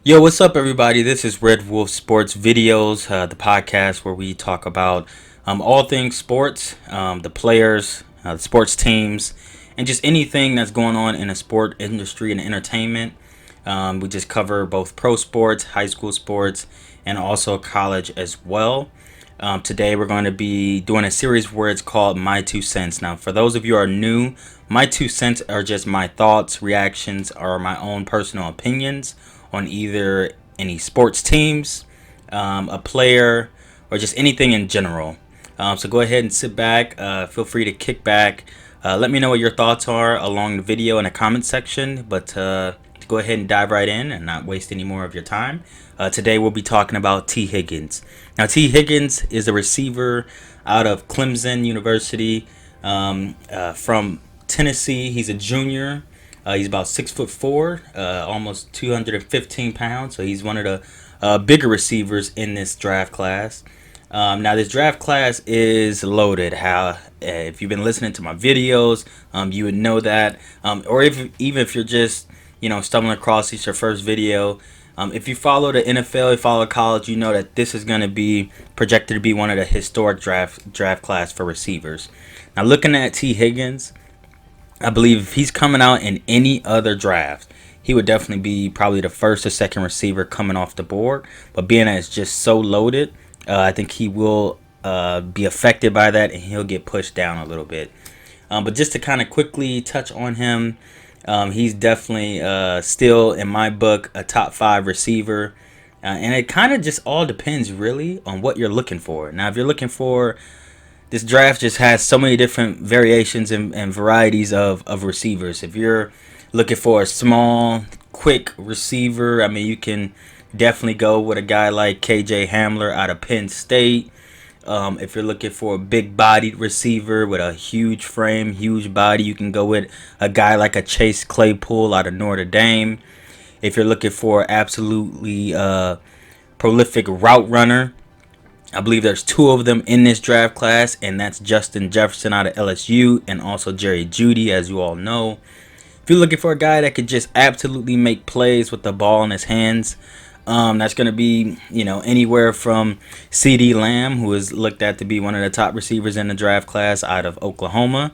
Yo, what's up, everybody? This is Red Wolf Sports Videos, the podcast where we talk about all things sports, the players, the sports teams, and just anything that's going on in the sport industry and entertainment. We just cover both pro sports, high school sports, and also college as well. Today, we're going to be doing a series where it's called My Two Cents. Now, for those of you who are new, my two cents are just my thoughts, reactions, or my own personal opinions on either any sports teams, a player, or just anything in general. So go ahead and sit back. Feel free to kick back. Let me know what your thoughts are along the video in the comment section. But to go ahead and dive right in and not waste any more of your time. Today we'll be talking about T. Higgins. Now T. Higgins is a receiver out of Clemson University from Tennessee. He's a junior. He's about 6'4", almost 215 pounds. So he's one of the bigger receivers in this draft class. Now this draft class is loaded. If you've been listening to my videos, you would know that. Or even if you're just stumbling across this your first video, if you follow the NFL, you follow college, you know that this is going to be projected to be one of the historic draft class for receivers. Now looking at T. Higgins, I believe if he's coming out in any other draft, he would definitely be probably the first or second receiver coming off the board. But being that it's just so loaded, I think he will be affected by that and he'll get pushed down a little bit. But just to kind of quickly touch on him, he's definitely still, in my book, a top 5 receiver. And it kind of just all depends really on what you're looking for. Now, if you're looking for this draft just has so many different variations and varieties of receivers. If you're looking for a small, quick receiver, I mean, you can definitely go with a guy like KJ Hamler out of Penn State. If you're looking for a big-bodied receiver with a huge frame, huge body, you can go with a guy like a Chase Claypool out of Notre Dame. If you're looking for absolutely prolific route runner, I believe there's 2 of them in this draft class, and that's Justin Jefferson out of LSU and also Jerry Jeudy, as you all know. If you're looking for a guy that could just absolutely make plays with the ball in his hands, that's going to be, anywhere from CeeDee Lamb, who is looked at to be one of the top receivers in the draft class out of Oklahoma.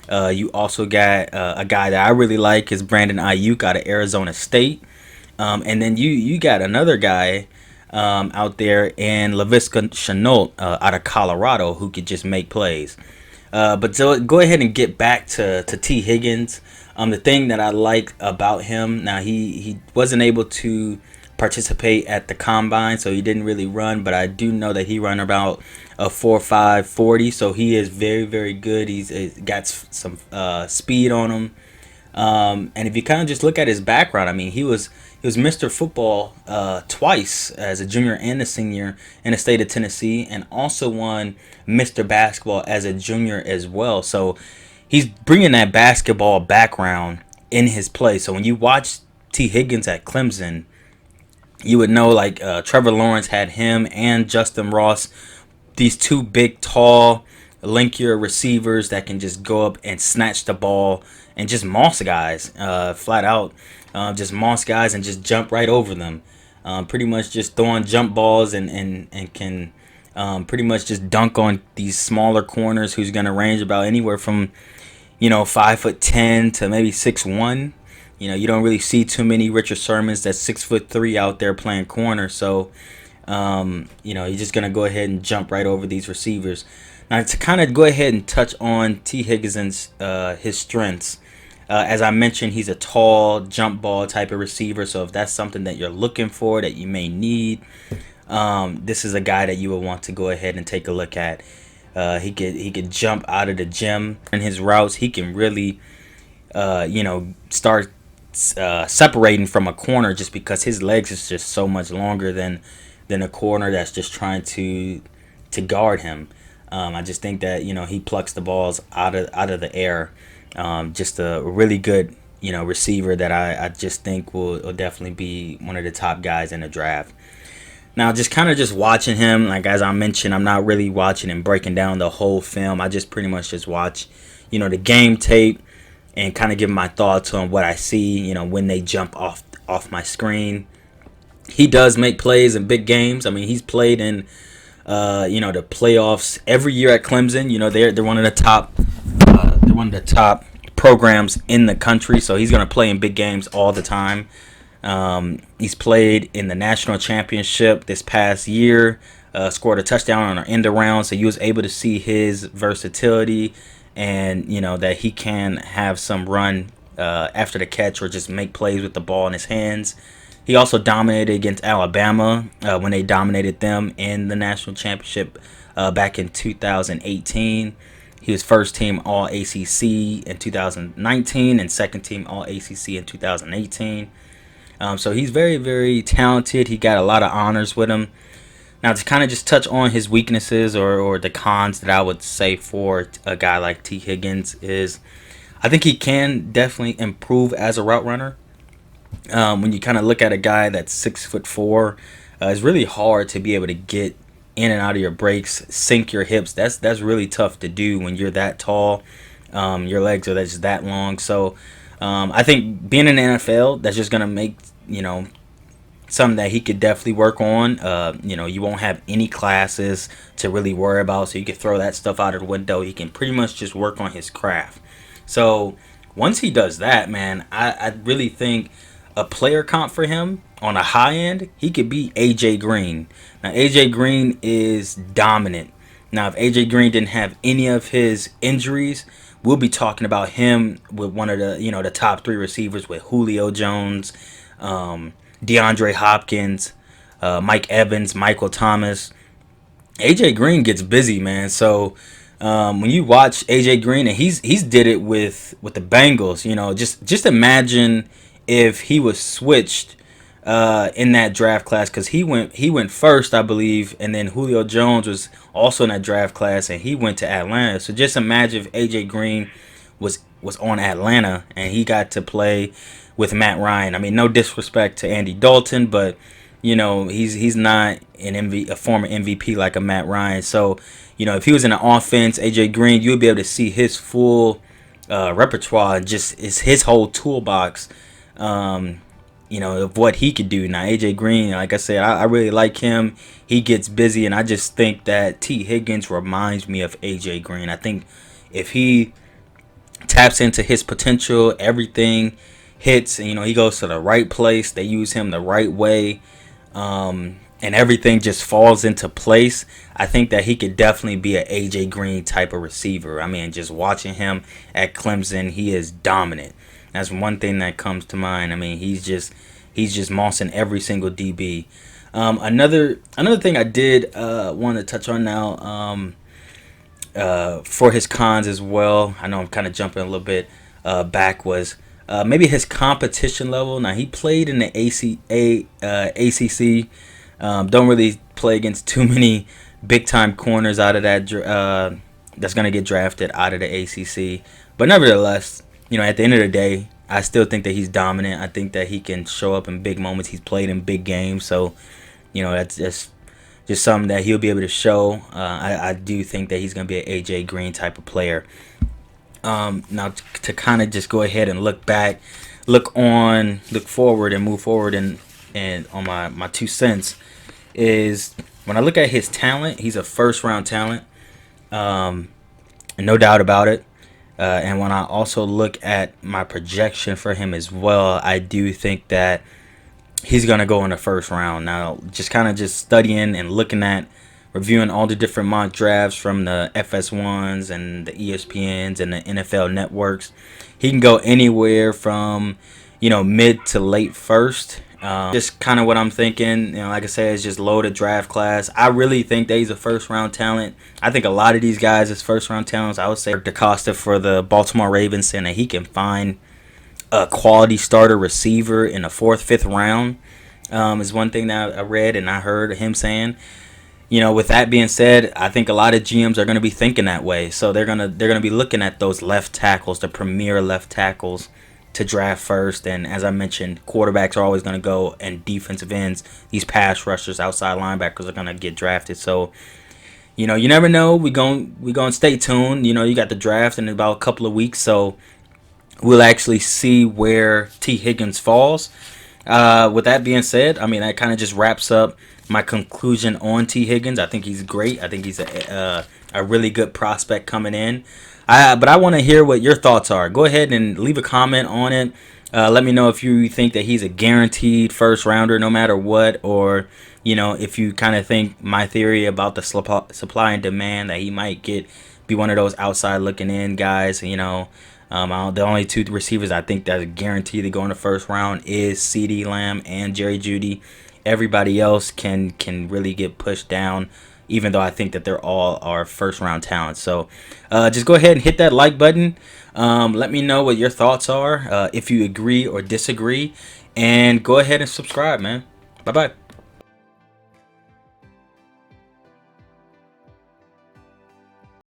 You also got a guy that I really like is Brandon Ayuk out of Arizona State. And then you got another guy out there in Laviska Shenault out of Colorado who could just make plays. But so go ahead and get back to T. Higgins. The thing that I like about him, now he wasn't able to participate at the combine, so he didn't really run, but I do know that he ran about a 4.5 40, so he is very, very good. He's got some speed on him. And if you kind of just look at his background, I mean, he was Mr. Football twice as a junior and a senior in the state of Tennessee, and also won Mr. Basketball as a junior as well. So he's bringing that basketball background in his play. So when you watch T. Higgins at Clemson, you would know like Trevor Lawrence had him and Justin Ross, these 2 big, tall, linkier receivers that can just go up and snatch the ball and just moss guys flat out. Just moss guys and just jump right over them. Pretty much just throwing jump balls and can pretty much just dunk on these smaller corners who's going to range about anywhere from 5'10" to maybe 6'1". You don't really see too many Richard Shermans that's 6'3" out there playing corner. So you're just going to go ahead and jump right over these receivers. Now to kind of go ahead and touch on T. Higgins' his strengths. As I mentioned, he's a tall jump ball type of receiver. So if that's something that you're looking for, that you may need, this is a guy that you would want to go ahead and take a look at. He could jump out of the gym in his routes. He can really, start separating from a corner just because his legs is just so much longer than a corner that's just trying to guard him. I just think that he plucks the balls out of the air. Just a really good receiver that I just think will definitely be one of the top guys in the draft. Now, just kind of just watching him, like as I mentioned, I'm not really watching and breaking down the whole film. I just pretty much just watch, the game tape and kind of give my thoughts on what I see, when they jump off my screen. He does make plays in big games. I mean, he's played in the playoffs every year at Clemson. They're one of the top programs in the country, so he's going to play in big games all the time. He's played in the national championship this past year, scored a touchdown on our end around, so you was able to see his versatility and that he can have some run after the catch or just make plays with the ball in his hands. He also dominated against Alabama when they dominated them in the national championship back in 2018. He was first team All ACC in 2019 and second team All ACC in 2018. So he's very, very talented. He got a lot of honors with him. Now, to kind of just touch on his weaknesses or the cons that I would say for a guy like T. Higgins is I think he can definitely improve as a route runner. When you kind of look at a guy that's 6'4", it's really hard to be able to get in and out of your breaks, sink your hips. That's really tough to do when you're that tall. Your legs are just that long. So I think being in the NFL, that's just gonna make something that he could definitely work on. You won't have any classes to really worry about, so you can throw that stuff out of the window. He can pretty much just work on his craft. So once he does that, man, I really think a player comp for him on a high end, he could be AJ Green. Now AJ Green is dominant. Now if AJ Green didn't have any of his injuries, we'll be talking about him with one of the top three receivers with Julio Jones, DeAndre Hopkins, Mike Evans, Michael Thomas. AJ Green gets busy, man. So when you watch AJ Green, and he's did it with the Bengals, just imagine if he was switched in that draft class, because he went first, I believe, and then Julio Jones was also in that draft class, and he went to Atlanta. So just imagine if AJ Green was on Atlanta and he got to play with Matt Ryan. I mean, no disrespect to Andy Dalton, but he's not a former MVP like a Matt Ryan. So if he was in the offense, AJ Green, you would be able to see his full repertoire, just his whole toolbox. Of what he could do. Now AJ Green, like I said, I really like him. He gets busy, and I just think that T. Higgins reminds me of AJ Green. I think if he taps into his potential, everything hits, and he goes to the right place, they use him the right way, and everything just falls into place. I think that he could definitely be an AJ Green type of receiver. I mean, just watching him at Clemson, he is dominant. That's one thing that comes to mind. I mean, he's just mossing every single DB. Another thing I did want to touch on now for his cons as well. I know I'm kind of jumping a little bit back, was maybe his competition level. Now he played in the ACC. Don't really play against too many big time corners out of that that's gonna get drafted out of the ACC. But nevertheless, at the end of the day, I still think that he's dominant. I think that he can show up in big moments. He's played in big games, so that's just something that he'll be able to show. I do think that he's gonna be an AJ Green type of player. Now to kind of just go ahead and look forward and move forward, and on my 2 cents is when I look at his talent, he's a first round talent, no doubt about it. And when I also look at my projection for him as well, I do think that he's going to go in the first round. Now, just studying and reviewing all the different mock drafts from the FS1s and the ESPNs and the NFL networks, he can go anywhere from, mid to late first. Just kind of what I'm thinking, like I said, it's just loaded draft class. I really think that he's a first round talent. I think a lot of these guys is first round talents. I would say DeCosta for the Baltimore Ravens, saying that he can find a quality starter receiver in the 4th, 5th round is one thing that I read and I heard him saying. With that being said, I think a lot of GMs are going to be thinking that way. So they're gonna be looking at those left tackles, the premier left tackles, to draft first. And as I mentioned, quarterbacks are always going to go, and defensive ends, these pass rushers, outside linebackers are going to get drafted. So you never know. We going to stay tuned. You got the draft in about a couple of weeks, so we'll actually see where T. Higgins falls. With that being said, I mean that kind of just wraps up my conclusion on T. Higgins. I think he's great. I think he's a really good prospect coming in. But I want to hear what your thoughts are. Go ahead and leave a comment on it. Let me know if you think that he's a guaranteed first rounder no matter what, or if you kind of think my theory about the supply and demand that he might be one of those outside looking in guys. The only two receivers I think that are guaranteed to go in the first round is CeeDee Lamb and Jerry Jeudy. Everybody else can really get pushed down, even though I think that they're all our first round talents. So just go ahead and hit that like button. Let me know what your thoughts are, if you agree or disagree, and go ahead and subscribe, man. Bye bye.